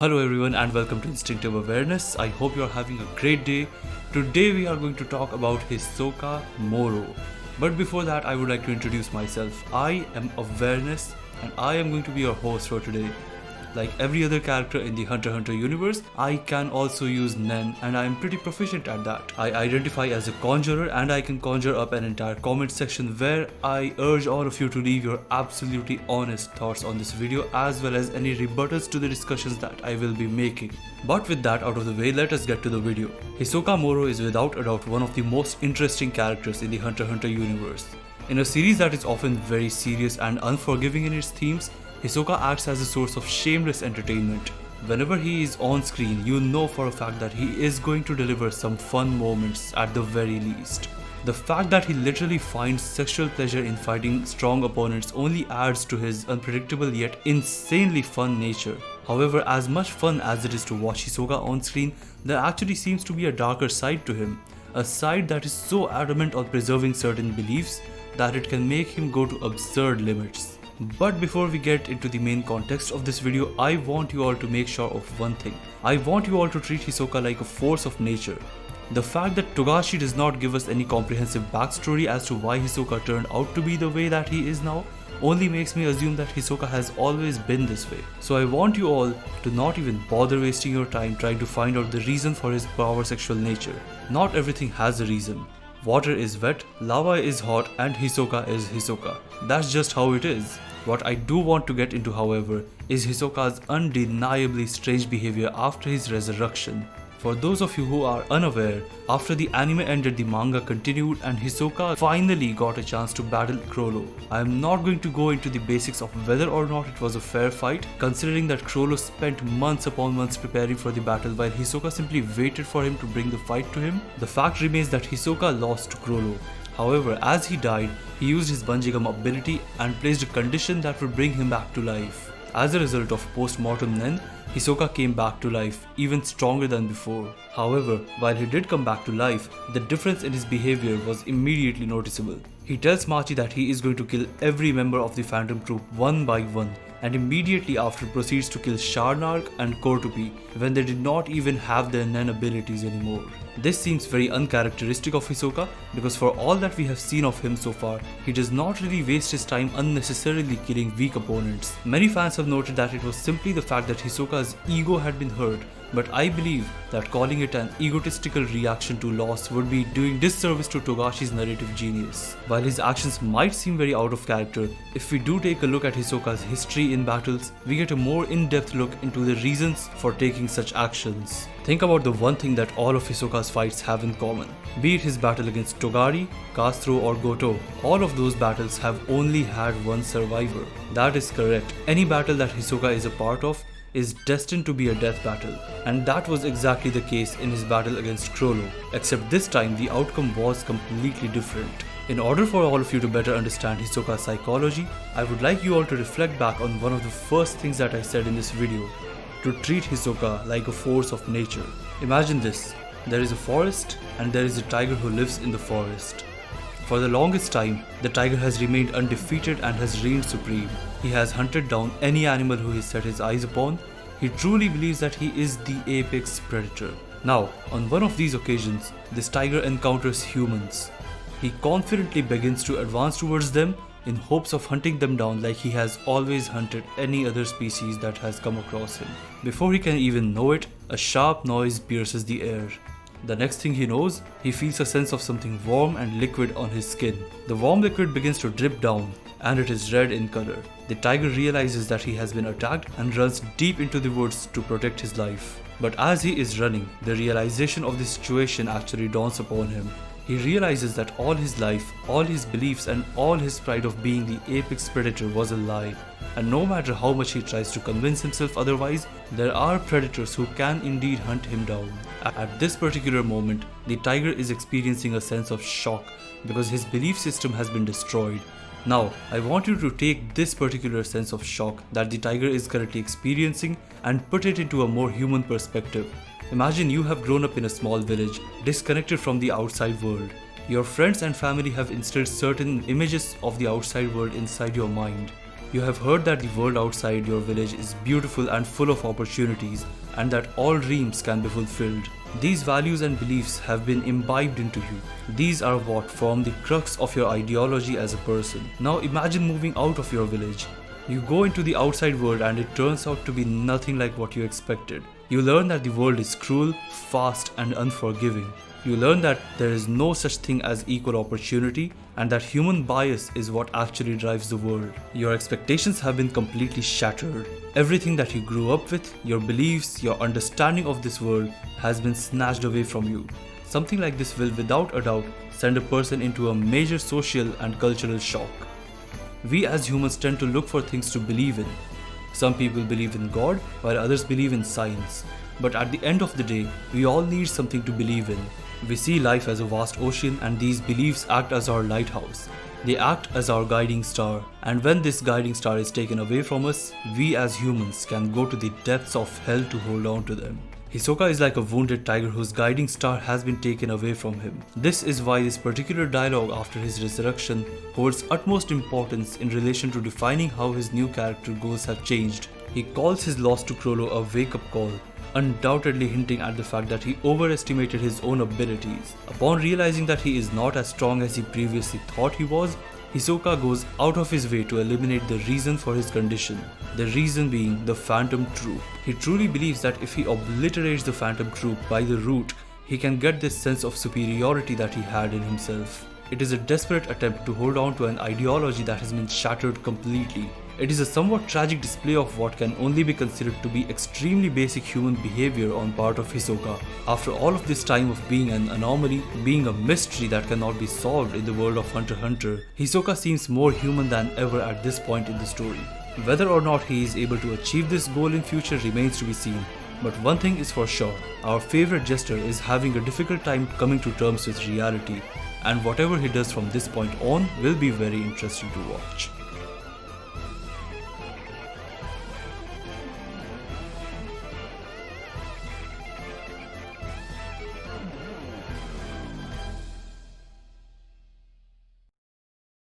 Hello everyone and welcome to Instinctive Awareness. I hope you are having a great day. Today we are going to talk about Hisoka Morow. But before that I would like to introduce myself. I am Awareness and I am going to be your host for today. Like every other character in the Hunter x Hunter universe, I can also use Nen and I am pretty proficient at that. I identify as a conjurer and I can conjure up an entire comment section where I urge all of you to leave your absolutely honest thoughts on this video as well as any rebuttals to the discussions that I will be making. But with that out of the way, let us get to the video. Hisoka Morow is without a doubt one of the most interesting characters in the Hunter x Hunter universe. In a series that is often very serious and unforgiving in its themes, Hisoka acts as a source of shameless entertainment. Whenever he is on screen, you know for a fact that he is going to deliver some fun moments at the very least. The fact that he literally finds sexual pleasure in fighting strong opponents only adds to his unpredictable yet insanely fun nature. However, as much fun as it is to watch Hisoka on screen, there actually seems to be a darker side to him. A side that is so adamant on preserving certain beliefs that it can make him go to absurd limits. But before we get into the main context of this video, I want you all to make sure of one thing. I want you all to treat Hisoka like a force of nature. The fact that Togashi does not give us any comprehensive backstory as to why Hisoka turned out to be the way that he is now only makes me assume that Hisoka has always been this way. So I want you all to not even bother wasting your time trying to find out the reason for his power sexual nature. Not everything has a reason. Water is wet, lava is hot, and Hisoka is Hisoka. That's just how it is. What I do want to get into, however, is Hisoka's undeniably strange behavior after his resurrection. For those of you who are unaware, after the anime ended, the manga continued and Hisoka finally got a chance to battle Chrollo. I am not going to go into the basics of whether or not it was a fair fight, considering that Chrollo spent months upon months preparing for the battle while Hisoka simply waited for him to bring the fight to him. The fact remains that Hisoka lost to Chrollo. However, as he died, he used his bungee gum ability and placed a condition that would bring him back to life. As a result of post-mortem Nen, Hisoka came back to life, even stronger than before. However, while he did come back to life, the difference in his behavior was immediately noticeable. He tells Machi that he is going to kill every member of the Phantom Troop one by one, and immediately after proceeds to kill Sharnark and Kortupi when they did not even have their Nen abilities anymore. This seems very uncharacteristic of Hisoka because for all that we have seen of him so far, he does not really waste his time unnecessarily killing weak opponents. Many fans have noted that it was simply the fact that Hisoka's ego had been hurt, but I believe that calling it an egotistical reaction to loss would be doing disservice to Togashi's narrative genius. While his actions might seem very out of character, if we do take a look at Hisoka's history in battles, we get a more in-depth look into the reasons for taking such actions. Think about the one thing that all of Hisoka's fights have in common. Be it his battle against Togari, Castro or Goto, all of those battles have only had one survivor. That is correct. Any battle that Hisoka is a part of is destined to be a death battle, and that was exactly the case in his battle against Chrollo, except this time the outcome was completely different. In order for all of you to better understand Hisoka's psychology, I would like you all to reflect back on one of the first things that I said in this video, to treat Hisoka like a force of nature. Imagine this, there is a forest and there is a tiger who lives in the forest. For the longest time, the tiger has remained undefeated and has reigned supreme. He has hunted down any animal who he set his eyes upon. He truly believes that he is the apex predator. Now, on one of these occasions, this tiger encounters humans. He confidently begins to advance towards them in hopes of hunting them down like he has always hunted any other species that has come across him. Before he can even know it, a sharp noise pierces the air. The next thing he knows, he feels a sense of something warm and liquid on his skin. The warm liquid begins to drip down, and it is red in color. The tiger realizes that he has been attacked and runs deep into the woods to protect his life. But as he is running, the realization of the situation actually dawns upon him. He realizes that all his life, all his beliefs and all his pride of being the apex predator was a lie. And no matter how much he tries to convince himself otherwise, there are predators who can indeed hunt him down. At this particular moment, the tiger is experiencing a sense of shock because his belief system has been destroyed. Now, I want you to take this particular sense of shock that the tiger is currently experiencing and put it into a more human perspective. Imagine you have grown up in a small village, disconnected from the outside world. Your friends and family have instilled certain images of the outside world inside your mind. You have heard that the world outside your village is beautiful and full of opportunities, and that all dreams can be fulfilled. These values and beliefs have been imbibed into you. These are what form the crux of your ideology as a person. Now imagine moving out of your village. You go into the outside world and it turns out to be nothing like what you expected. You learn that the world is cruel, fast, and unforgiving. You learn that there is no such thing as equal opportunity and that human bias is what actually drives the world. Your expectations have been completely shattered. Everything that you grew up with, your beliefs, your understanding of this world has been snatched away from you. Something like this will without a doubt send a person into a major social and cultural shock. We as humans tend to look for things to believe in. Some people believe in God while others believe in science. But at the end of the day, we all need something to believe in. We see life as a vast ocean and these beliefs act as our lighthouse. They act as our guiding star, and when this guiding star is taken away from us, we as humans can go to the depths of hell to hold on to them. Hisoka is like a wounded tiger whose guiding star has been taken away from him. This is why this particular dialogue after his resurrection holds utmost importance in relation to defining how his new character goals have changed. He calls his loss to Chrollo a wake-up call, undoubtedly hinting at the fact that he overestimated his own abilities. Upon realizing that he is not as strong as he previously thought he was, Hisoka goes out of his way to eliminate the reason for his condition, the reason being the Phantom Troop. He truly believes that if he obliterates the Phantom Troop by the root, he can get this sense of superiority that he had in himself. It is a desperate attempt to hold on to an ideology that has been shattered completely. It is a somewhat tragic display of what can only be considered to be extremely basic human behavior on part of Hisoka. After all of this time of being an anomaly, being a mystery that cannot be solved in the world of Hunter x Hunter, Hisoka seems more human than ever at this point in the story. Whether or not he is able to achieve this goal in future remains to be seen. But one thing is for sure, our favorite jester is having a difficult time coming to terms with reality, and whatever he does from this point on will be very interesting to watch.